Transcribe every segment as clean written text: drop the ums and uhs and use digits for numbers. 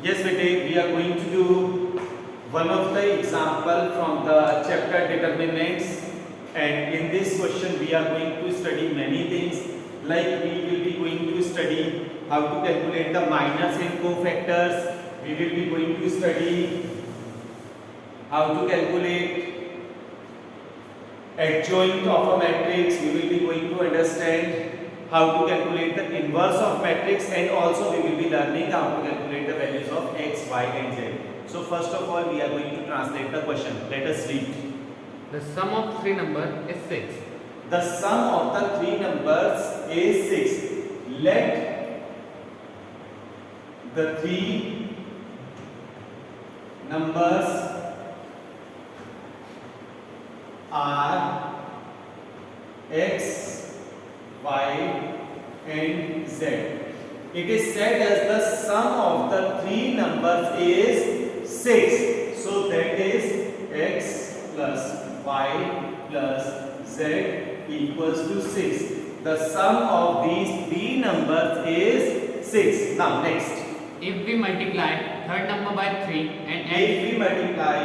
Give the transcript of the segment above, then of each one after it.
Yes, Vijay, we are going to do one of the example from the chapter determinants, and in this question we are going to study many things, like we will be going to study how to calculate the minus and cofactors. We will be going to study how to calculate adjoint of a matrix. We will be going to understand how to calculate the inverse of matrix, and also we will be learning how to calculate the values of x, y and z. So first of all we are going to translate the question. Let us read. The sum of three numbers is 6. The sum of the three numbers is 6. Let the three numbers are x, y and z. It is said as the sum of the three numbers is 6. So that is x plus y plus z equals to 6. The sum of these three numbers is 6. Now next. If we multiply third number by 3 and add If we multiply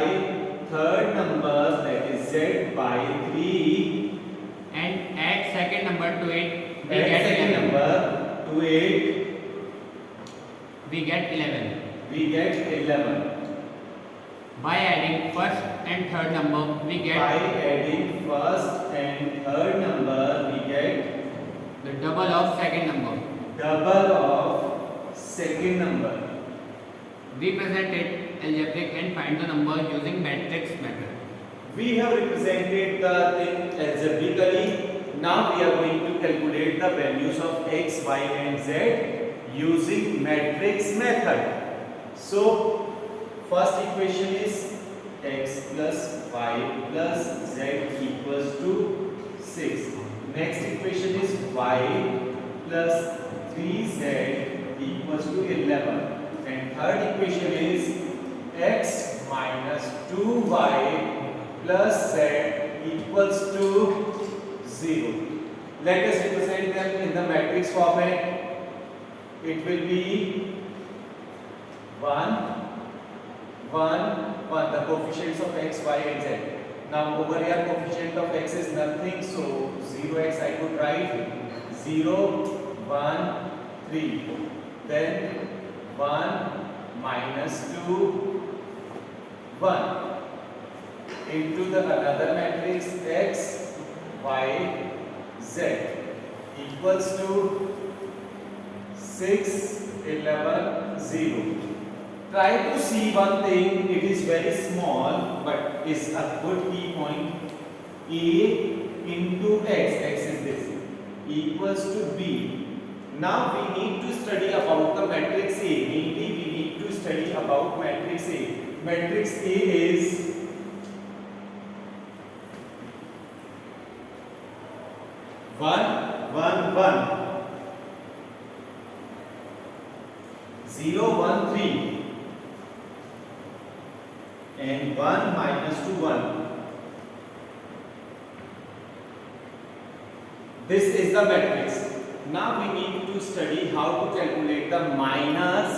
third number, that is z, by 3 and add second number to it, we and get second 11. number to it, We get 11. we get 11. By adding first and third number, we By get adding first and third number, we get the double of second number. double of second number. Represent it algebraic and find the number using matrix method. We have represented the thing algebraically. Now we are going to calculate the values of x, y and z using matrix method. So first equation is x plus y plus z equals to 6. Next equation is y plus 3z equals to 11. And third equation is x minus 2y plus z equals to 0. Let us represent them in the matrix format. It will be 1, 1, 1, the coefficients of x, y and z. Now over here coefficient of x is nothing, so 0x I could write 0, 1, 3. Then 1 minus 2, 1 into the another matrix x, y, z equals to 6, 11, 0. Try to see one thing, it is very small but is a good key point. A into x, x is this, equals to b. Now we need to study about the matrix A. Mainly we need to study about matrix A. Matrix A is 1, 1, 1, 0, 1, 3 and 1 minus 2, 1. This is the matrix. Now we need to study how to calculate the minors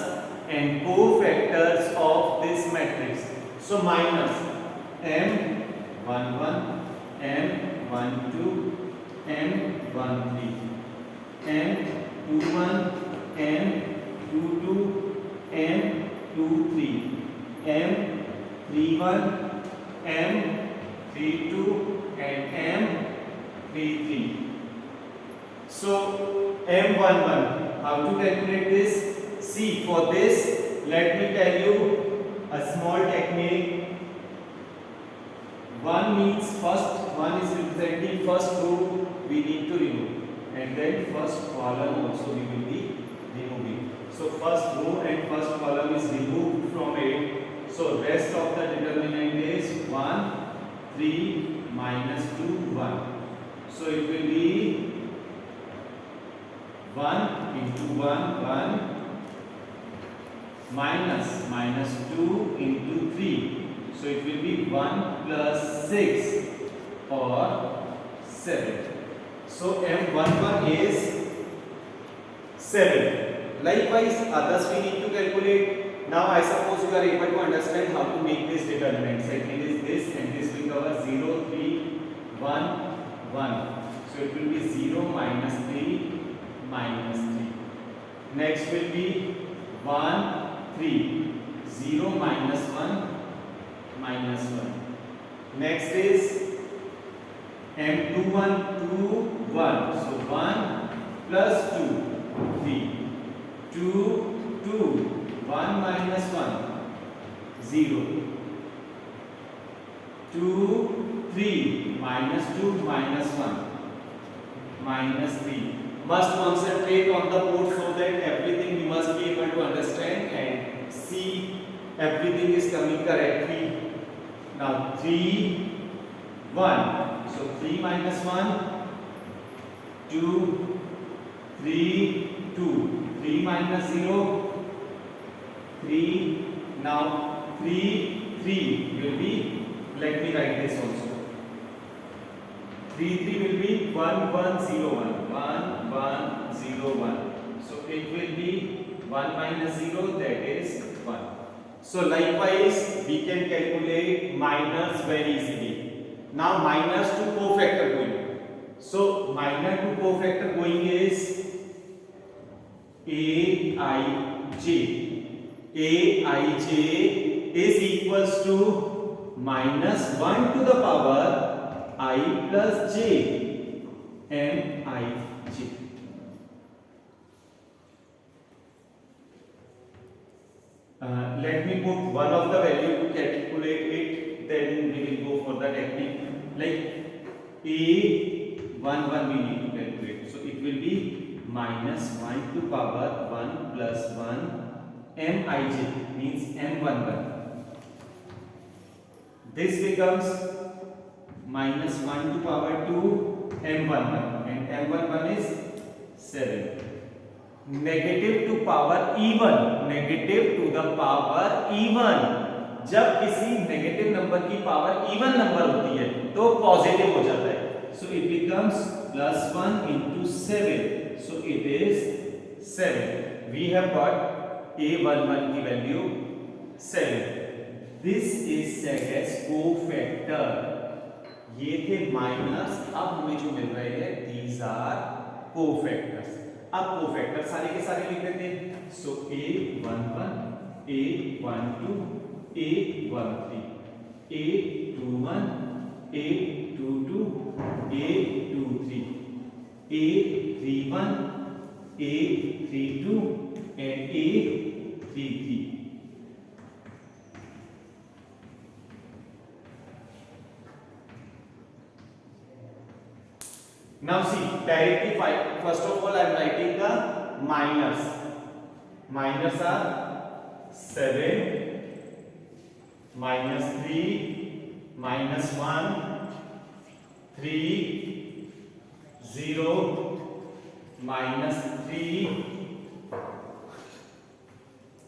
and cofactors of this matrix. So minus m11, m12, m13, m21, m22, m23, m31, m32 and m33. So m11, how to calculate this? See, for this let me tell you a small technique. 1 means first, 1 is representing first row, we need to remove, and then first column also we will be removing. So first row and first column is removed from it. So rest of the determinant is 1, 3, minus 2, 1. So it will be 1 into 1, 1 minus 2 into 3. So it will be 1 plus 6 or 7. So M11 is 7. Likewise, others we need to calculate. Now I suppose you are able to understand how to make this determinant. Second is this, and this will cover 0, 3, 1, 1. So it will be 0, -3, -3. Next will be 1, 3. 0, -1, -1. Next is M21, 2, 1. So 1 plus 2, 3. 2, 2. 1 minus 1, 0. 2, 3. Minus 2, minus 1, -3. Must concentrate on the board so that everything you must be able to understand and see everything is coming correctly. Now 3, 1. So 3 minus 1, 2, 3, 2. 3 minus 0, 3. Now 3, 3 will be, let me write this also. 3, 3 will be 1, 1, 0, 1. 1, 1, 0, 1. So it will be 1 minus 0, that is 1. So likewise we can calculate minus very easily. Now minus to cofactor going. So minus to cofactor going is Aij. Aij is equals to minus 1 to the power I plus j, Mij. Let me put one of the value to calculate it, then we will go for the technique. Like A11 we need to calculate. So it will be minus 1 to power 1 plus 1 Mij means M11. This becomes minus 1 to power 2 M11, and M11 is 7. Negative to power even, negative to the power even. जब किसी negative number की power even number होती है तो positive हो जाता है. So it becomes plus 1 into 7. So it is 7. We have got A11 की value 7. This is said as cofactor. ये थे माइनस, अब हमें जो मिल रहे हैं these are cofactors. अब कोफैक्टर सारे के सारे लिख देते हैं. सो A11, A12, A13, A21, A22, A23, A31, A32 and A33. Now see, directly first of all I am writing the minors. Minors are 7, minus 3, minus 1, 3, 0, minus 3,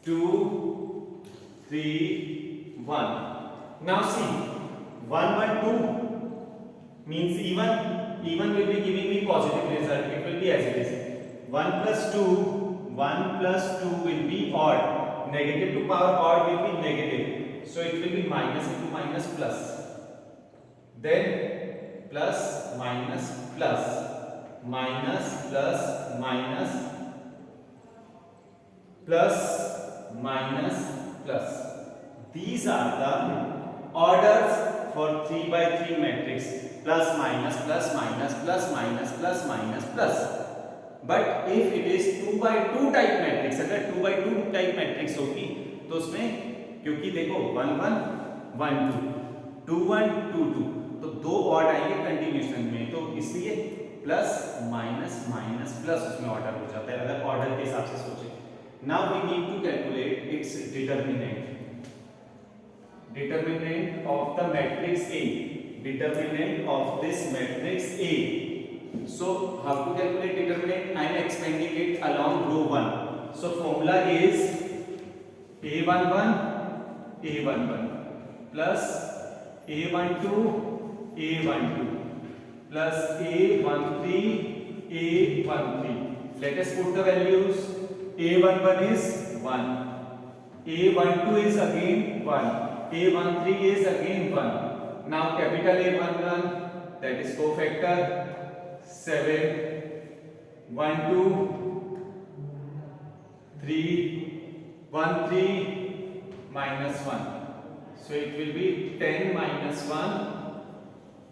2, 3, 1. Now see, 1, 1, 2 means even. Even will be giving me positive result. It will be as it is. 1 plus 2 will be odd. Negative to power odd will be negative. So it will be minus into minus plus. Then plus minus plus. Minus plus minus. Plus minus plus. These are the orders for 3 by 3 matrix. Plus minus plus minus plus minus plus minus plus. But if it is 2 by 2 type matrix, अगर 2 by 2 type matrix होगी तो उसमें क्योंकि देखो 1 1 1 2 2 1 2 2 तो दो odd आएंगे continuation में, तो इसलिए प्लस माइनस माइनस प्लस उसमें ऑर्डर हो जाता है अगर ऑर्डर के हिसाब से सोचे. Now we need to calculate its determinant. Determinant of the matrix A. Determinant of this matrix A. So how to calculate determinant? I am expanding it along row 1. So formula is A11 A11 plus A12 A12 plus A13 A13. Let us put the values. A11 is 1, A12 is again 1. A13 is again 1. Now capital A11, that is cofactor 7, 1 2 3 1 3 minus 1. So it will be 10 minus 1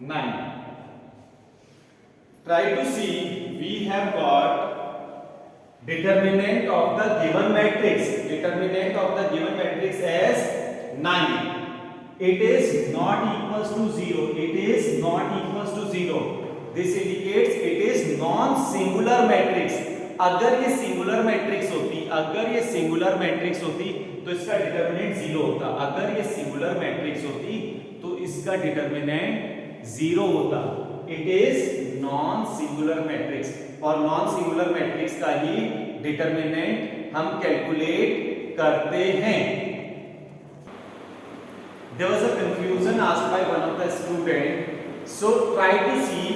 9. Try to see, we have got determinant of the given matrix. Determinant of the given matrix as 9. It is not equals to 0. It is not equals to 0. This indicates it is non-singular matrix. अगर ये singular matrix होती तो इसका determinant 0 होता. अगर ये singular matrix होती तो इसका डिटरमिनेंट 0 होता. It is non singular matrix और नॉन सिंगुलर मैट्रिक्स का ही डिटरमिनेंट हम कैलकुलेट करते हैं. There was a confusion asked by one of the student. So try to see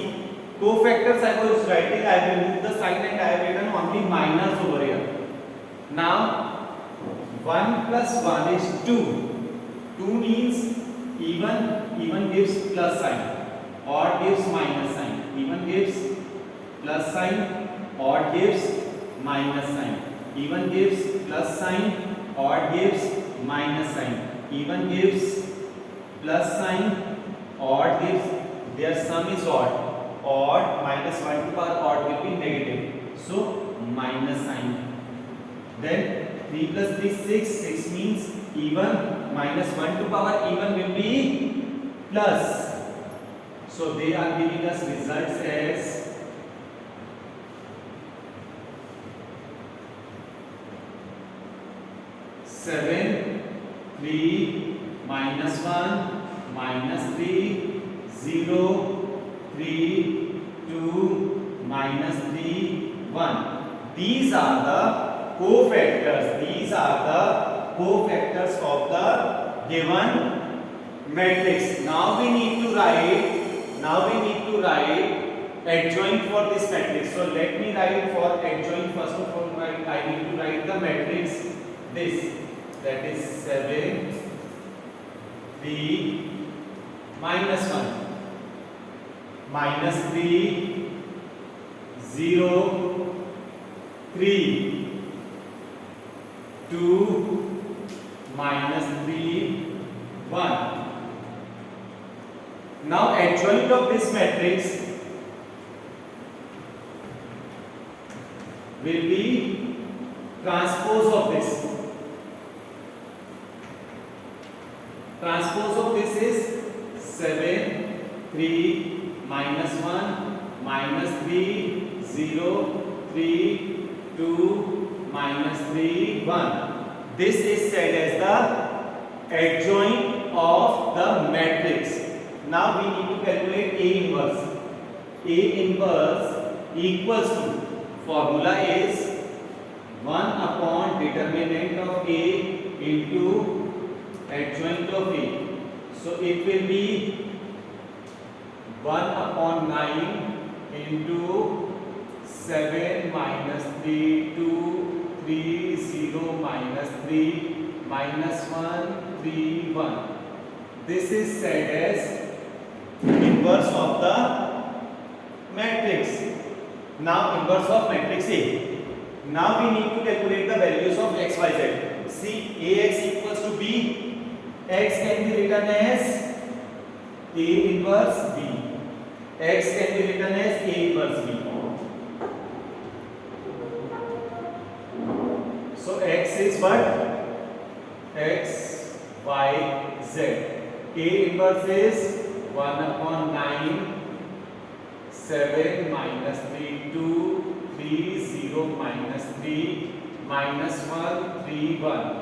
cofactors I was writing. I have removed the sign and I have written only minus over here. Now 1 plus 1 is 2. 2 means even gives plus sign, odd gives minus sign. Even gives plus sign, odd gives minus sign. Even gives plus sign, odd gives minus sign. Even gives plus sign, odd gives, their sum is odd. Odd minus 1 to power odd will be negative. So minus sign. Then 3 plus 3 6. 6 means even. Minus 1 to power even will be plus. So they are giving us results as 7 3 minus 1 minus 3 0 3 2 minus 3 1. These are the cofactors. These are the cofactors of the given matrix. Now we need to write adjoint for this matrix. So let me write for adjoint. First of all, I need to write the matrix this, that is 7 3 minus 1 minus 3 0 3 2 minus 3 1. Now adjoint of this matrix will be transpose of this. Transpose of this is 7 3 minus 1 minus 3 0 3 2 minus 3 1. This is said as the adjoint of the matrix. Now we need to calculate A inverse. A inverse equals to, formula is 1 upon determinant of A into adjoint of A. So it will be 1 upon 9 into 7 minus 3 2 3 0 minus 3 minus 1 3 1. This is said as inverse of the matrix. Now inverse of matrix A. Now we need to calculate the values of x, y, z. See, Ax equals to B. X can be written as A inverse B. X can be written as A inverse B. So x is what? X, y, z. A inverse is 1 upon 9, 7 minus 3, 2, 3, 0 minus 3, minus 1, 3, 1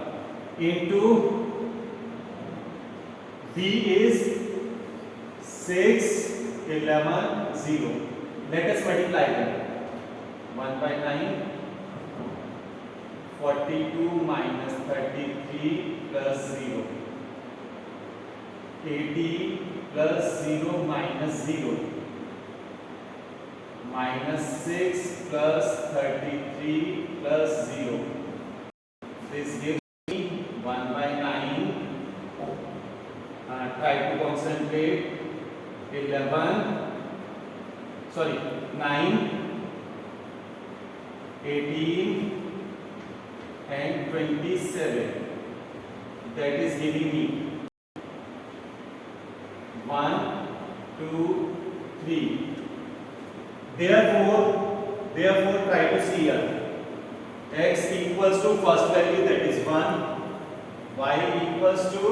into B is 6, 11, 0. Let us multiply them. 1 by 9, 42 minus 33 plus 0. 80 plus 0 minus 0. Minus 6 plus 33 plus 0. This gives me 8, 11, sorry, 9, 18 and 27. That is giving me 1, 2, 3. Therefore try to see here. X equals to first value, that is 1, y equals to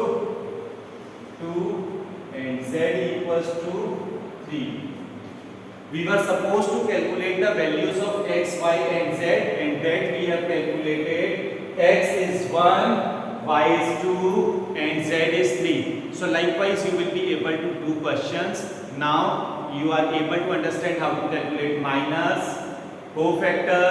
2 and z equals to 3. We were supposed to calculate the values of x, y and z, and that we have calculated. X is 1, y is 2 and z is 3. So likewise you will be able to do questions. Now you are able to understand how to calculate minus, cofactor,